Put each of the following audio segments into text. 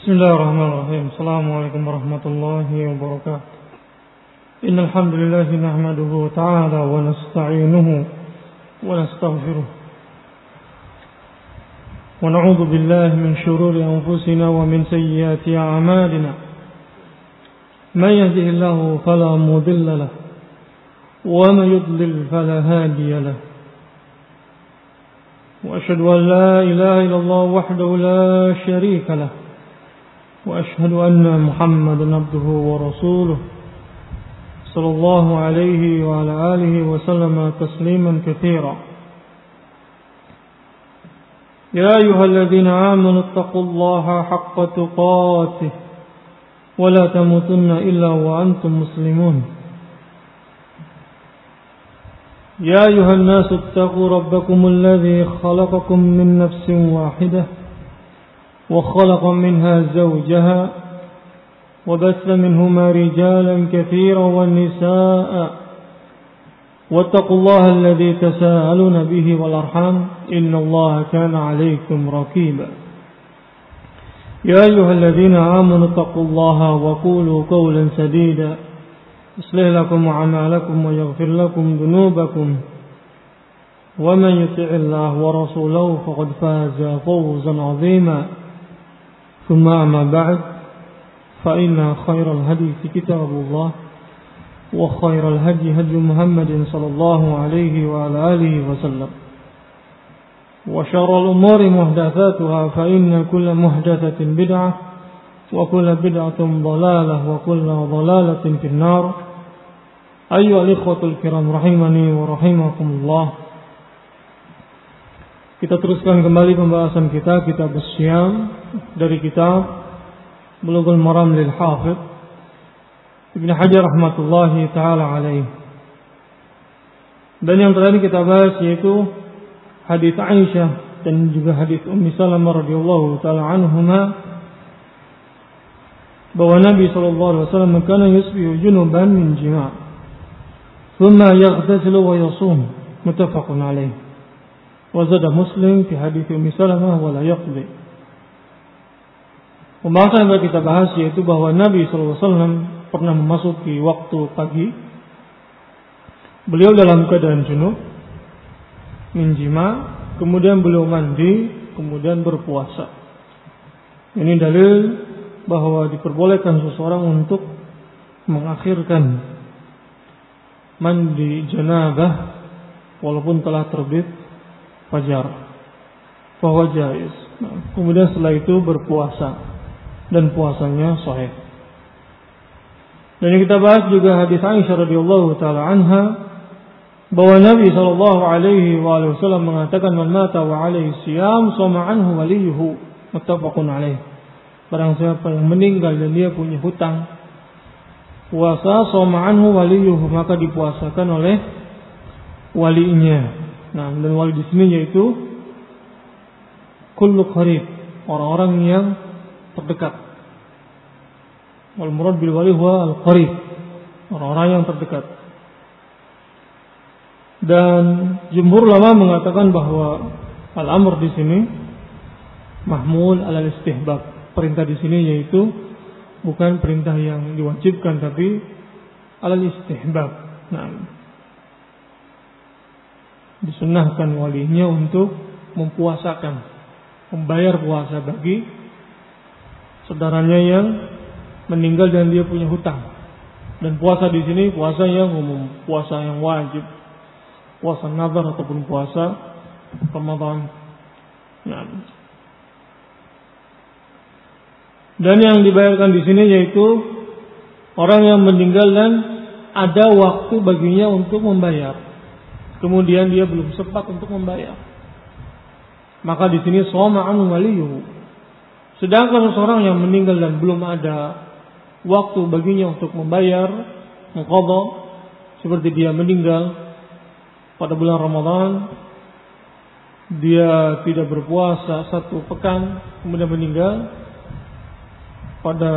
Bismillahirrahmanirrahim. Assalamualaikum warahmatullahi wabarakatuh. Innal hamdalillah nahmaduhu ta'ala wa nasta'inuhu wa nastaghfiruh. Wa na'udzu billahi min shururi anfusina wa min sayyiati a'malina. May yahdihillahu fala mudilla lahu wa may yudlil fala hadiya lahu. Wa asyhadu an la ilaha illallah wahdahu la syarika lahu. وأشهد أن محمدا عبده ورسوله صلى الله عليه وعلى آله وسلم تسليما كثيرا يا أيها الذين آمنوا اتقوا الله حق تقاته ولا تموتن إلا وأنتم مسلمون يا أيها الناس اتقوا ربكم الذي خلقكم من نفس واحدة وخلق منها زوجها وبث منهما رجالا كثيرا والنساء واتقوا الله الذي تساءلون به والأرحام إن الله كان عليكم رقيبا يا أيها الذين آمنوا اتقوا الله وقولوا قولا سديدا يصلح لكم أعمالكم ويغفر لكم ذنوبكم ومن يطع الله ورسوله فقد فاز فوزا عظيما ثم أما بعد فإن خير الهدي كتاب الله وخير الهدي هدي محمد صلى الله عليه وعلى آله وسلم وشر الأمور محدثاتها فإن كل محدثة بدعة وكل بدعة ضلالة وكل ضلالة في النار أيها الإخوة الكرام رحمني ورحمكم الله. Kita teruskan kembali pembahasan kita kitab As-Siyam dari kitab Bulughul Maram lil Hafidz Ibnu Hajar rahmatullahi taala alaih. Dan yang terakhir kita bahas yaitu hadis Aisyah dan juga hadis Ummi Salamah radhiyallahu taala anhuma bahwa Nabi sallallahu alaihi wasallam kana yusbihu junuban min jima' thumma yaghtasilu wa yasum muttafaqun alaih. Wazada Muslim fi hadits Ummi Salamah wala yaqdi. Pembahasan yang kita bahas yaitu bahwa Nabi sallallahu alaihi wasallam pernah memasuki waktu pagi. Beliau dalam keadaan junub min jima', kemudian beliau mandi, kemudian berpuasa. Ini dalil bahwa diperbolehkan seseorang untuk mengakhirkan mandi janabah walaupun telah terbit fajar, bahwa jaiz. Kemudian setelah itu berpuasa dan puasanya sahih. Dan yang kita bahas juga hadis Aisyah radhiyallahu taala anha bahwa Nabi sallallahu alaihi wasallam mengatakan man mata wa alaihi siyam sama anhu waliyuhu muttafaqun alaih. Barang siapa yang meninggal dan dia punya hutang puasa sama anhu waliyuhu maka dipuasakan oleh walinya. Nah, dan wali di sini yaitu kullu qarib, orang-orang yang terdekat. Wal murad bil wali huwa al qarib, orang-orang yang terdekat. Dan jumhur ulama mengatakan bahwa al-amr di sini mahmul ala istihbab. Perintah di sini yaitu bukan perintah yang diwajibkan tapi ala istihbab. Nah, disunnahkan walinya untuk mempuasakan, membayar puasa bagi saudaranya yang meninggal dan dia punya hutang. Dan puasa di sini puasa yang umum, puasa yang wajib, puasa nazar ataupun puasa Ramadan. Nah. Dan yang dibayarkan di sini yaitu orang yang meninggal dan ada waktu baginya untuk membayar. Kemudian dia belum sempat untuk membayar. Maka di sini shoma anhu waliyuhu. Sedangkan seseorang yang meninggal dan belum ada waktu baginya untuk membayar, mengqadha, seperti dia meninggal pada bulan Ramadan, dia tidak berpuasa 1 pekan, kemudian meninggal pada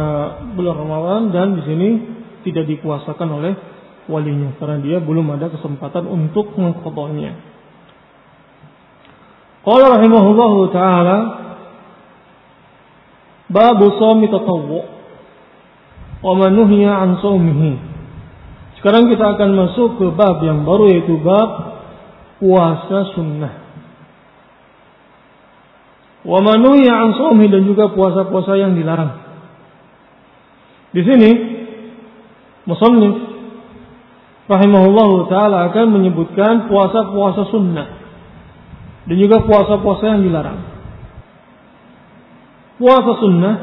bulan Ramadan dan di sini tidak dipuasakan oleh walinya karena dia belum ada kesempatan untuk mengqadhanya. Qala rahimahullahu taala Babu shaumi tatawwu wa man nuhiya an shaumihi. Sekarang kita akan masuk ke bab yang baru, yaitu bab puasa sunnah. Wa man nuhiya an shaumihi, dan juga puasa-puasa yang dilarang. Di sini musannif rahimahullahu taala akan menyebutkan puasa-puasa sunnah dan juga puasa-puasa yang dilarang. Puasa sunnah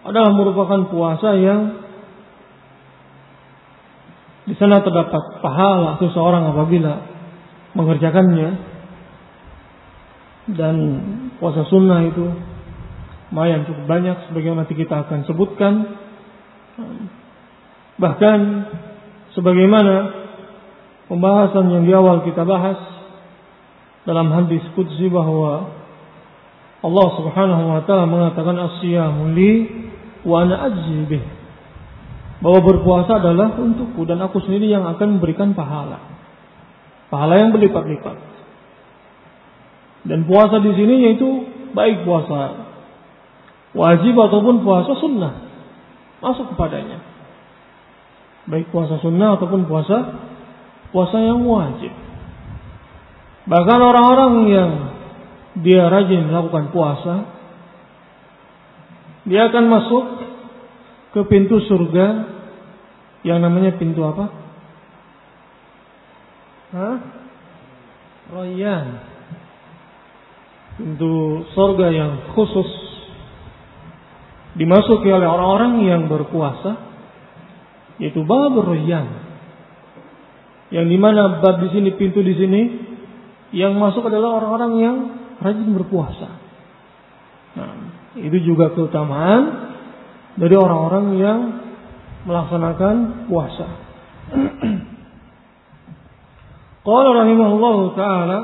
adalah merupakan puasa yang di sana terdapat pahala seseorang apabila mengerjakannya, dan puasa sunnah itu lumayan cukup banyak sebagaimana nanti kita akan sebutkan. Bahkan sebagaimana pembahasan yang di awal kita bahas dalam hadis qudsi bahwa Allah Subhanahu wa taala mengatakan as-siyamu li wa ana ajzi bih, bahwa berpuasa adalah untukku dan aku sendiri yang akan memberikan pahala yang berlipat-lipat. Dan puasa di sini yaitu baik puasa wajib ataupun puasa sunnah masuk kepadanya, baik puasa sunnah ataupun puasa yang wajib. Bahkan orang-orang yang dia rajin melakukan puasa, dia akan masuk ke pintu surga yang namanya pintu apa? Rayyan. Pintu surga yang khusus dimasuki oleh orang-orang yang berpuasa, yaitu bab Rayyan. Yang dimana bab di sini, pintu di sini, yang masuk adalah orang-orang yang rajin berpuasa. Nah, itu juga keutamaan dari orang-orang yang melaksanakan puasa. Qala rahimahullahu taala,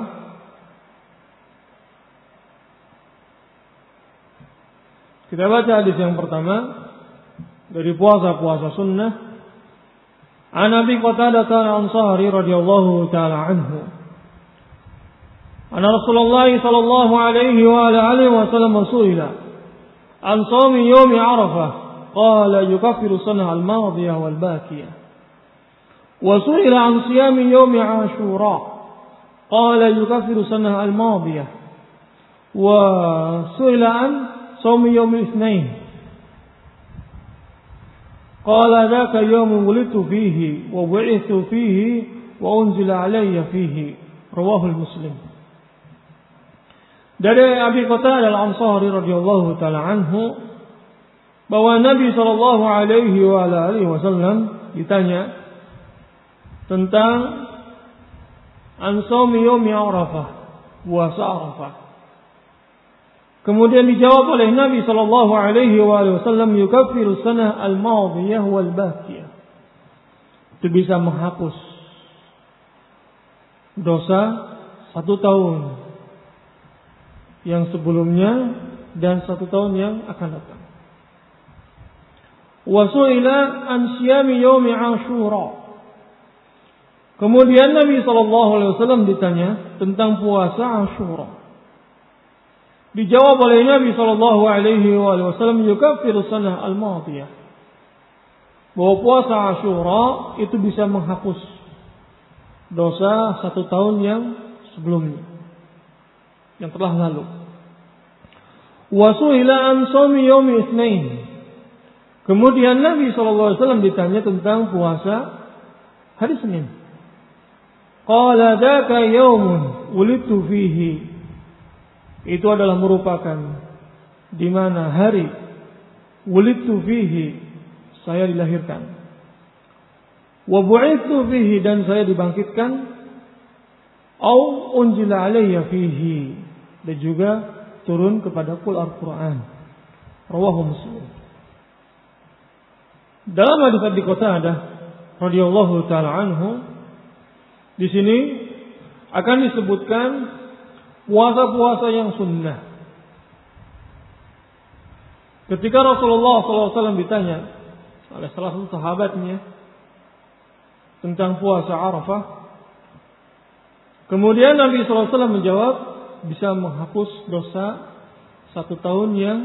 kita baca hadis yang pertama dari puasa-puasa sunnah. An Abi Qatadah al-Ansari radhiyallahu taala anhu, anna Rasulullah sallallahu alaihi wa alihi wasallam su'ila an shaumi yaumi Arafah qala yukaffiru sanah al-madiyah wal baqiyah, wa su'ila an siyami yaumi Ashura qala yukaffiru sanah al-madiyah, wa su'ila an shaumi yaumi Itsnain qala dzaka yawmun wulidtu fihi wa bu'ithu fihi wa unzila alayya fihi, rawahu Muslim. Dari Abi Qatadah al-Ansari radhiyallahu taala anhu, bahwa Nabi sallallahu alaihi wa alihi wasallam ditanya tentang an shaumi yaumi Arafah, puasa Arafah. Kemudian dijawab oleh Nabi sallallahu alaihi wa alihi wasallam, yukaffiru sanah al-madiyah wal baqiyah. Itu bisa menghapus dosa 1 tahun yang sebelumnya dan 1 tahun yang akan datang. Wa su'ila an siyami yaumi Ashura. Kemudian Nabi sallallahu alaihi wasallam ditanya tentang puasa Ashura. Dijawab oleh Nabi sallallahu alaihi wasallam, yukaffiru sanah al-madiyah, bahwa puasa Ashura itu bisa menghapus dosa 1 tahun yang sebelumnya, yang telah lalu. Wa su'ila an shaumi yaumi Itsnain. Kemudian Nabi sallallahu alaihi wasallam ditanya tentang puasa hari Senin. Qala dzaka yaumun wulidtu fihi. Itu adalah merupakan di mana hari wulidtu fihi, saya dilahirkan. Wa bu'ithu fihi, dan saya dibangkitkan. Au unzila alayya fihi, dan juga turun kepadaku Al-Quran. Rawahu Muslim. Dalam hadis Abi Qatadah radhiyallahu taala anhu, di sini akan disebutkan puasa-puasa yang sunnah. Ketika Rasulullah SAW ditanya oleh salah satu sahabatnya tentang puasa Arafah, kemudian Nabi SAW menjawab, bisa menghapus dosa 1 tahun yang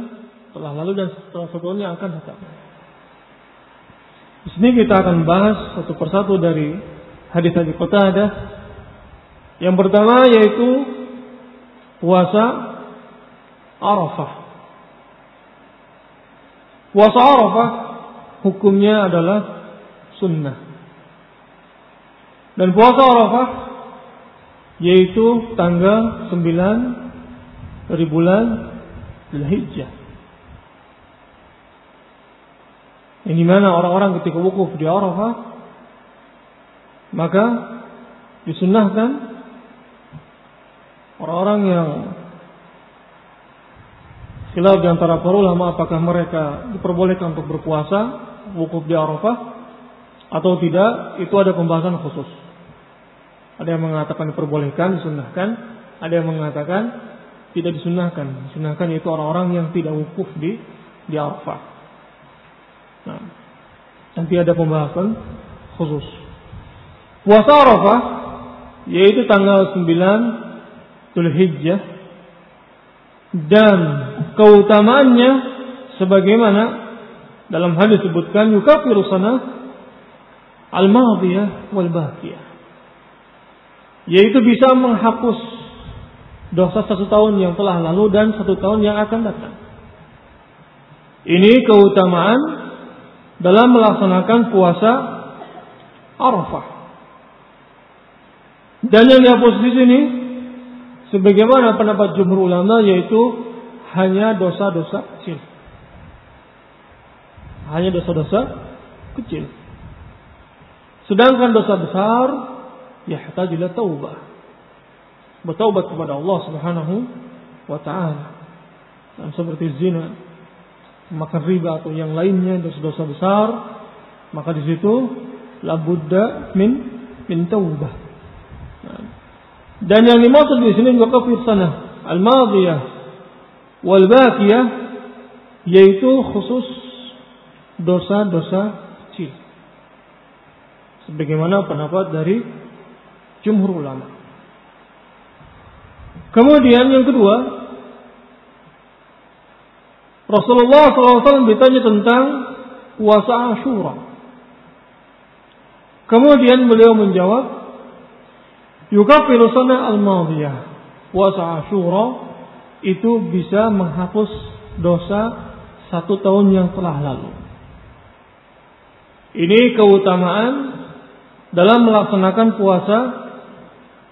telah lalu dan setelah 1 tahun yang akan datang. Di sini kita akan bahas satu persatu dari hadis-hadis Qatadah. Yang pertama yaitu puasa Arafah. Puasa Arafah hukumnya adalah sunnah. Dan puasa Arafah yaitu tanggal 9 dari bulan Dzulhijjah. Yang dimana orang-orang ketika wukuf di Arafah, maka disunnahkan orang-orang yang khilaf di antara para ulama apakah mereka diperbolehkan untuk berpuasa wukuf di Arafah atau tidak, itu ada pembahasan khusus. Ada yang mengatakan diperbolehkan, disunnahkan, ada yang mengatakan tidak disunnahkan. Disunnahkan yaitu orang-orang yang tidak wukuf di Arafah. Nah, nanti ada pembahasan khusus. Puasa Arafah yaitu tanggal 9 Dzulhijjah, dan keutamaannya sebagaimana dalam hadis disebutkan yukaffiru sanah al-madiyah wal baqiyah, yaitu bisa menghapus dosa 1 tahun yang telah lalu dan 1 tahun yang akan datang. Ini keutamaan dalam melaksanakan puasa Arafah. Dan yang dihapus di sini sebagaimana pendapat jumhur ulama yaitu hanya dosa-dosa kecil. Hanya dosa-dosa kecil. Sedangkan dosa besar yahtaju ila taubah. Bertaubat kepada Allah Subhanahu wa taala. Dan seperti zina, makan riba atau yang lainnya, dosa-dosa besar, maka di situ la budda min taubah. Dan yang dimaksud di sini juga kafir sanah al-madiyah wal baqiyah, yaitu khusus dosa-dosa kecil. Sebagaimana pendapat dari jumhur ulama. Kemudian yang kedua, Rasulullah SAW ditanya tentang puasa Asyura. Kemudian beliau menjawab, yukaffiru sana al-madiyah. Puasa Asyura itu bisa menghapus dosa 1 tahun yang telah lalu. Ini keutamaan dalam melaksanakan puasa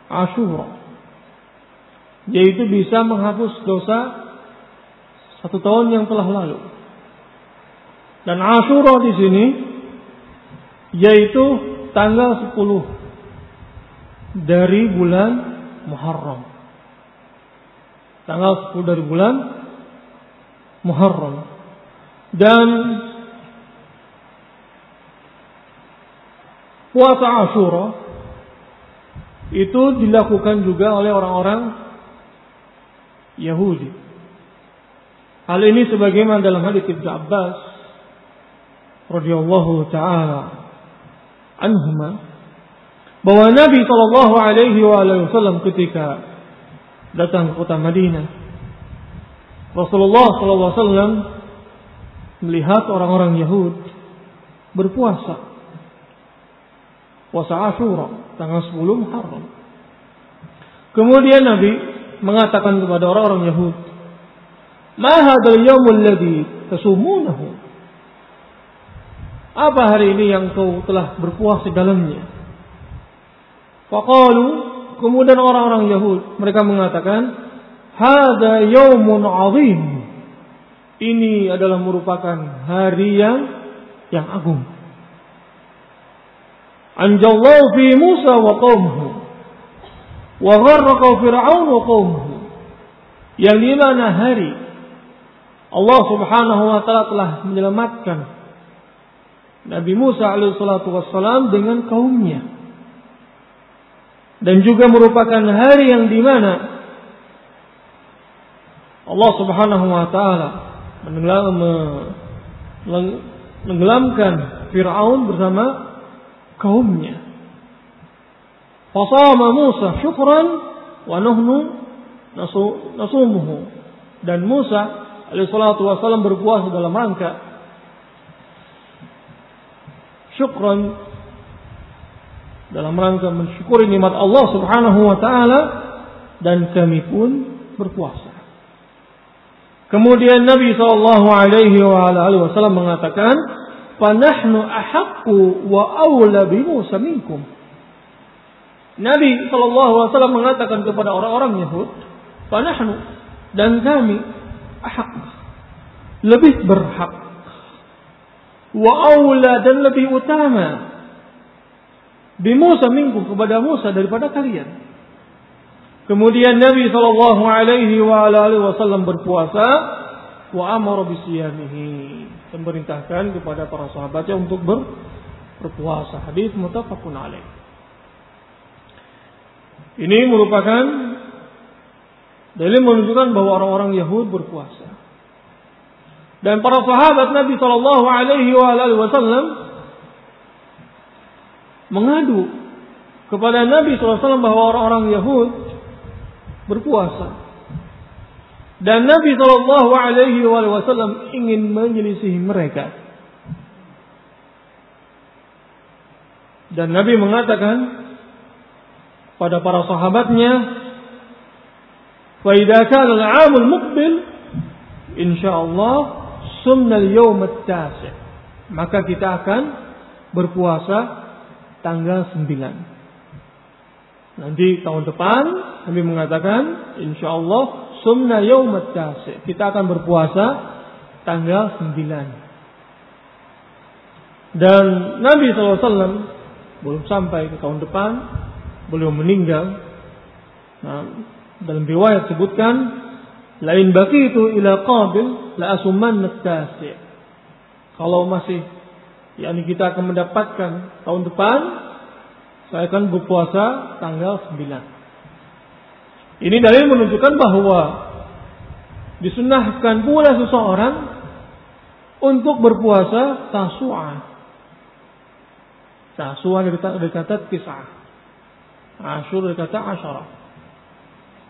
Asyura, yaitu bisa menghapus dosa 1 tahun yang telah lalu. Dan Asyura di sini yaitu tanggal 10 dari bulan Muharram. Tanggal 10 dari bulan Muharram. Dan puasa Asyura itu dilakukan juga oleh orang-orang Yahudi. Hal ini sebagaimana dalam hadits Ibnu Abbas radhiyallahu taala anhuma, bahwa Nabi sallallahu alaihi wasallam ketika datang ke kota Madinah, Rasulullah sallallahu alaihi wasallam melihat orang-orang Yahud berpuasa Asyura tanggal 10 Muharram. Kemudian Nabi mengatakan kepada orang-orang Yahud, "Ma hadzal yaumul ladzi tasumunahu?" Apa hari ini yang kau telah berpuasa dalamnya? Faqalu, kemudian orang-orang Yahud mereka mengatakan, "Hadza yaumun 'azim." Ini adalah merupakan hari yang agung. Anjallahu fi Musa wa qaumuhu wa gharraqa Fir'aun wa qaumuhu. Yang di mana hari Allah Subhanahu wa taala telah menyelamatkan Nabi Musa alaihi salatu wassalam dengan kaumnya. Dan juga merupakan hari yang di mana Allah Subhanahu wa taala menenggelamkan Fir'aun bersama kaumnya. Fasama Musa syukran wa nahnu nasumuhu. Dan Musa alaihi salatu wasallam berpuasa dalam rangka syukran, dalam rangka mensyukuri nikmat Allah Subhanahu wa taala, dan kami pun berpuasa. Kemudian Nabi sallallahu alaihi wasallam mengatakan, "Fa nahnu ahaqqu wa awla bi Musa minkum." Nabi sallallahu alaihi wasallam mengatakan kepada orang-orang Yahud, "Fa nahnu," dan kami, ahaq, lebih berhak, wa awla, dan lebih utama, bi Musa minkum, kepada Musa daripada kalian. Kemudian Nabi sallallahu alaihi wasallam berpuasa, wa amara bisiyamihi, memerintahkan kepada para sahabatnya untuk berpuasa. Hadis muttafaqun alaih. Ini merupakan dalil menunjukkan bahwa orang-orang Yahud berpuasa. Dan para sahabat Nabi sallallahu alaihi wasallam mengadu kepada Nabi sallallahu alaihi wasallam bahwa orang-orang Yahud berpuasa. Dan Nabi sallallahu alaihi wasallam ingin menyelisihi mereka. Dan Nabi mengatakan pada para sahabatnya, "Fa idza kana al-'am al-muqbil, insyaallah sumna al-yawm at-tasi'." Maka kita akan berpuasa tanggal 9. Nanti tahun depan Nabi mengatakan, insyaallah sumna yaum at-tasi', kita akan berpuasa tanggal 9. Dan Nabi SAW belum sampai ke tahun depan, belum meninggal. Nah, dalam riwayat sebutkan, lain baqitu ila qabil la asumman at-tasi'. Kalau masih kita akan mendapatkan tahun depan, saya akan berpuasa tanggal 9. Ini dalil menunjukkan bahwa disunnahkan pula seseorang untuk berpuasa Tasu'ah. Tasu'ah dari kata tis'ah. Asyur dari kata asyarah.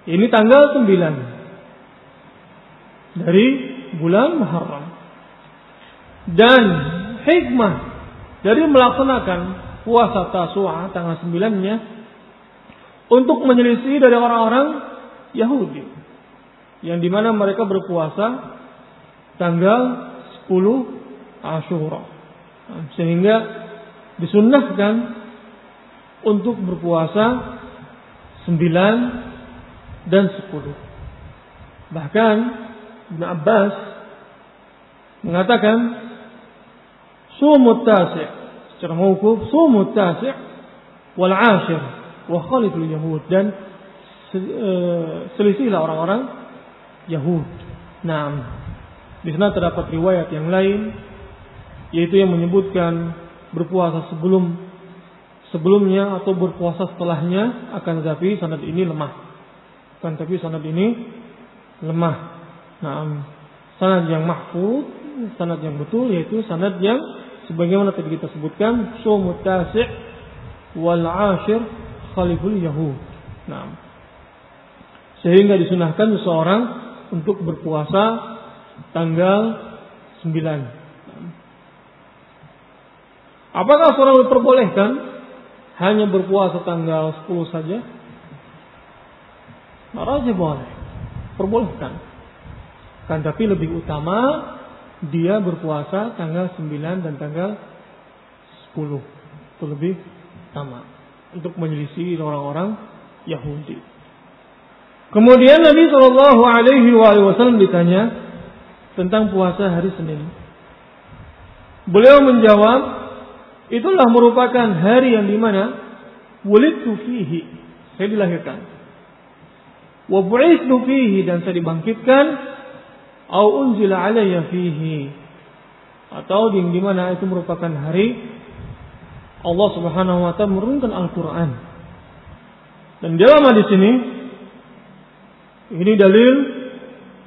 Ini tanggal 9 dari bulan Muharram. Dan hikmah dari melaksanakan puasa Tasu'ah tanggal 9-nya untuk menyelisih dari orang-orang Yahudi yang dimana mereka berpuasa tanggal 10 Asyura, sehingga disunnahkan untuk berpuasa 9 dan 10. Bahkan Ibn Abbas mengatakan sumut tasi', secara mauquf, sumut tasi' wal 'ashir wa khaliful yahud, dan selisihlah orang-orang Yahud. Nah, di sana terdapat riwayat yang lain, yaitu yang menyebutkan berpuasa sebelumnya atau berpuasa setelahnya, akan tetapi sanad ini lemah. Nah, sanad yang mahfuz, sanad yang betul, yaitu sanad yang sebagaimana tadi kita sebutkan, sumut tasi' wal 'ashir khaliful yahud. Nah, sehingga disunahkan seseorang untuk berpuasa tanggal 9. Apakah seorang diperbolehkan hanya berpuasa tanggal 10 saja? Rajih boleh, perbolehkan. Kan tapi lebih utama dia berpuasa tanggal 9 dan tanggal 10. Itu lebih utama untuk menyelisih orang-orang Yahudi. Kemudian Nabi Shallallahu Alaihi Wasallam ditanya tentang puasa hari Senin. Beliau menjawab, itulah merupakan hari yang dimana wulidtu fihi, saya dilahirkan, wa bu'itsu fihi, dan saya dibangkitkan, au unzila alayya fihi, atau yang dimana itu merupakan hari Allah Subhanahu wa taala menurunkan Al-Qur'an. Dan dalam hadis ini dalil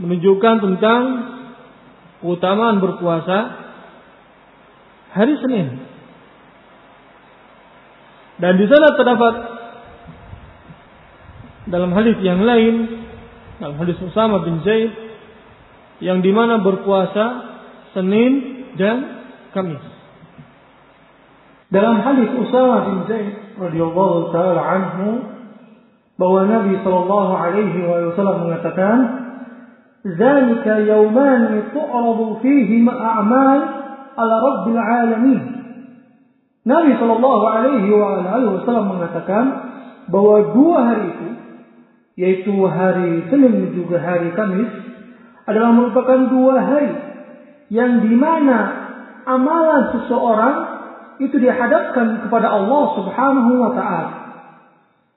menunjukkan tentang keutamaan berpuasa hari Senin. Dan di sana terdapat dalam hadis yang lain, dalam hadis Usamah bin Zaid yang dimana berpuasa Senin dan Kamis. Dalam hadis Usamah bin Zaid radhiyallahu taala anhu bahwa Nabi sallallahu alaihi wasallam mengatakan, "Zalika yawman tu'radu fihi a'mal ala rabbil alamin." Nabi sallallahu alaihi wasallam mengatakan bahwa dua hari itu, yaitu hari Senin dan juga hari Kamis, adalah merupakan dua hari yang dimana amalan seseorang itu dihadapkan kepada Allah Subhanahu wa Ta'ala.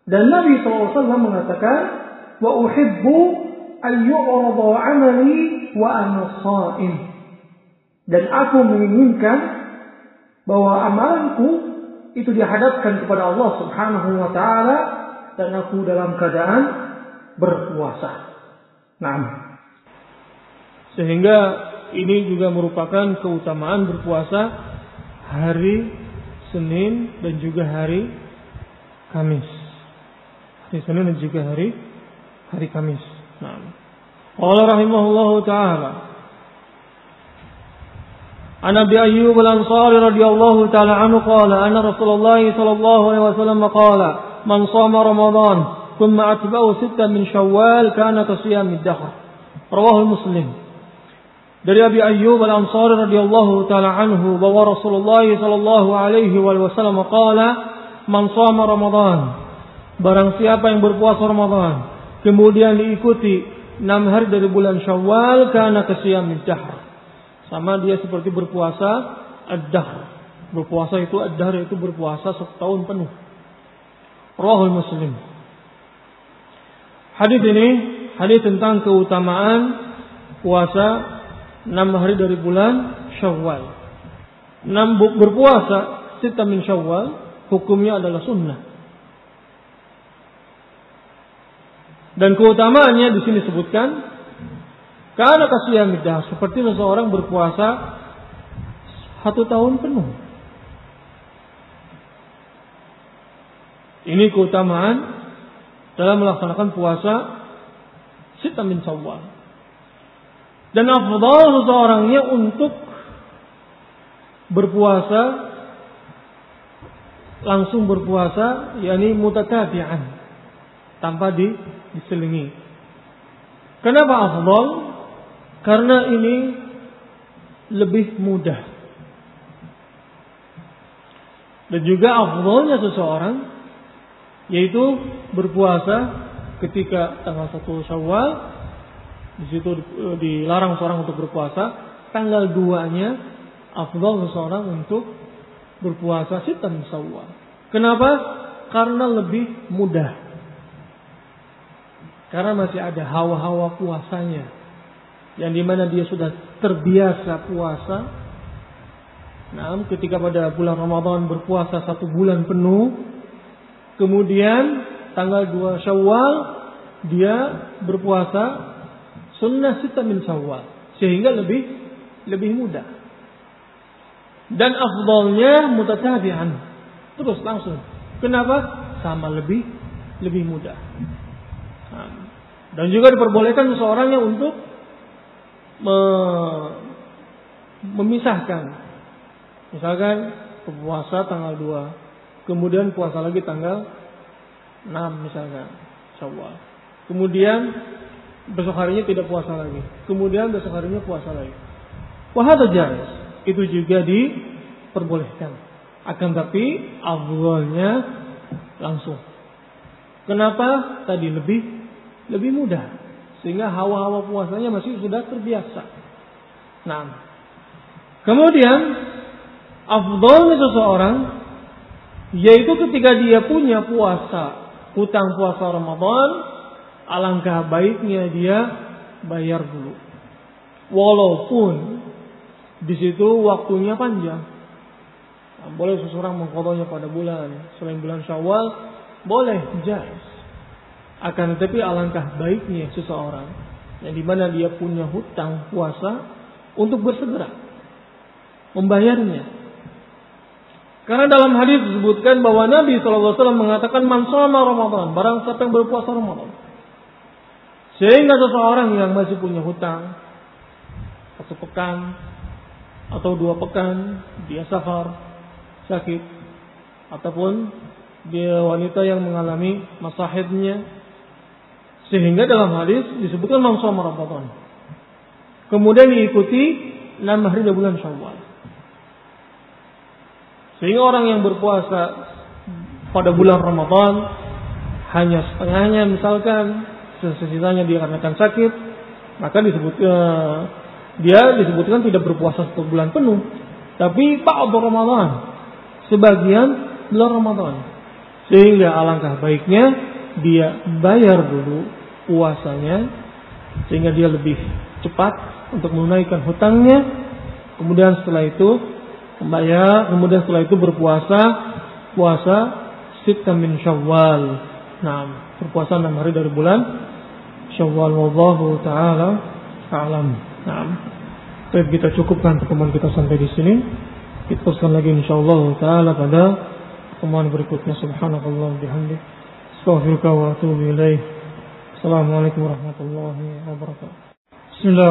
Dan Nabi SAW mengatakan, wa uhibbu an yu'rada 'amali wa ana sha'im. Dan aku menginginkan bahwa amalanku itu dihadapkan kepada Allah Subhanahu wa Ta'ala dan aku dalam keadaan berpuasa. Nah, sehingga ini juga merupakan keutamaan berpuasa hari Senin dan juga hari Kamis. Hari Senin dan juga hari Kamis. Nah, Allah rahimahullahu taala. An Abi Ayyub al-Ansari radhiyallahu taala anhu qala anna Rasulullah sallallahu alaihi wasallam qala man shama Ramadan thumma atba'ahu sittan min Syawal kana ka siyamid dahr. Rawahu Muslim. Dari Abi Ayyub al-Ansari radhiyallahu taala anhu bahwa Rasulullah sallallahu alaihi wasallam qala man shama Ramadan, barang siapa yang berpuasa Ramadan kemudian diikuti 6 hari dari bulan Syawal kana ka siyamid dahr, sama dia seperti berpuasa ad-dahr. Berpuasa itu ad-dahr, itu berpuasa setahun penuh. Rawahul Muslim. Hadis ini hadis tentang keutamaan puasa 6 hari dari bulan Syawal. Berpuasa sita min Syawal hukumnya adalah sunnah. Dan keutamaannya di sini disebutkan karena kasiyamid dahr, seperti seseorang berpuasa 1 tahun penuh. Ini keutamaan dalam melaksanakan puasa sita min Syawal. Dan afdal seseorangnya untuk berpuasa, langsung berpuasa, yakni mutatabi'an, tanpa diselingi. Kenapa afdal? Karena ini lebih mudah. Dan juga afdalnya seseorang yaitu berpuasa ketika tanggal 1 Syawal. Di situ dilarang seorang untuk berpuasa. Tanggal 2-nya afdal seseorang untuk berpuasa sita min Syawal. Kenapa? Karena lebih mudah. Karena masih ada hawa-hawa puasanya, yang dimana dia sudah terbiasa puasa. Nah, ketika pada bulan Ramadan berpuasa 1 bulan penuh, kemudian tanggal 2 Syawal dia berpuasa sunnah sita min Syawal, sehingga lebih mudah. Dan afdalnya mutatabi'an, terus langsung. Kenapa? Sama lebih mudah. Dan juga diperbolehkan seseorangnya untuk memisahkan. Misalkan puasa tanggal 2, kemudian puasa lagi tanggal 6 misalkan Syawal. Kemudian besok harinya tidak puasa lagi. Kemudian besok harinya puasa lagi. Wahada jaiz. Itu juga diperbolehkan. Akan tapi afdalnya langsung. Kenapa? Tadi lebih mudah, sehingga hawa-hawa puasanya masih sudah terbiasa. Nah, kemudian afdalnya seseorang yaitu ketika dia punya puasa, hutang puasa Ramadan, alangkah baiknya dia bayar dulu, walaupun di situ waktunya panjang. Nah, boleh seseorang mengqadanya pada bulan selain bulan Syawal, boleh, jaiz. Akan tetapi alangkah baiknya seseorang yang dimana dia punya hutang puasa untuk bersegera membayarnya. Karena dalam hadis disebutkan bahwa Nabi SAW mengatakan man shoma Ramadan, barang siapa yang berpuasa Ramadan. Sehingga seseorang yang masih punya hutang 1 pekan atau 2 pekan dia safar, sakit, ataupun dia wanita yang mengalami masa haidnya, sehingga dalam hadis disebutkan man shoma Ramadan. Kemudian diikuti 6 hari dari bulan Syawal. Sehingga orang yang berpuasa pada bulan Ramadan hanya setengahnya misalkan, sisanya dia karena sakit, maka dia disebutkan tidak berpuasa 1 bulan penuh, tapi ba'd Ramadan, sebagian bulan Ramadan. Sehingga alangkah baiknya dia bayar dulu puasanya, sehingga dia lebih cepat untuk menunaikan hutangnya. Kemudian setelah itu membayar, kemudian setelah itu puasa 6 min Syawal. Nah, berpuasa 6 hari dari bulan Syawal. Wallahu taala a'lam. Nah, baik, kita cukupkan pertemuan kita sampai di sini. Kita teruskan lagi insyaallah taala pada pertemuan berikutnya. Subhanallah bihamdi, astaghfiruka wa atubu ilaih. Assalamualaikum warahmatullahi wabarakatuh. Bismillah.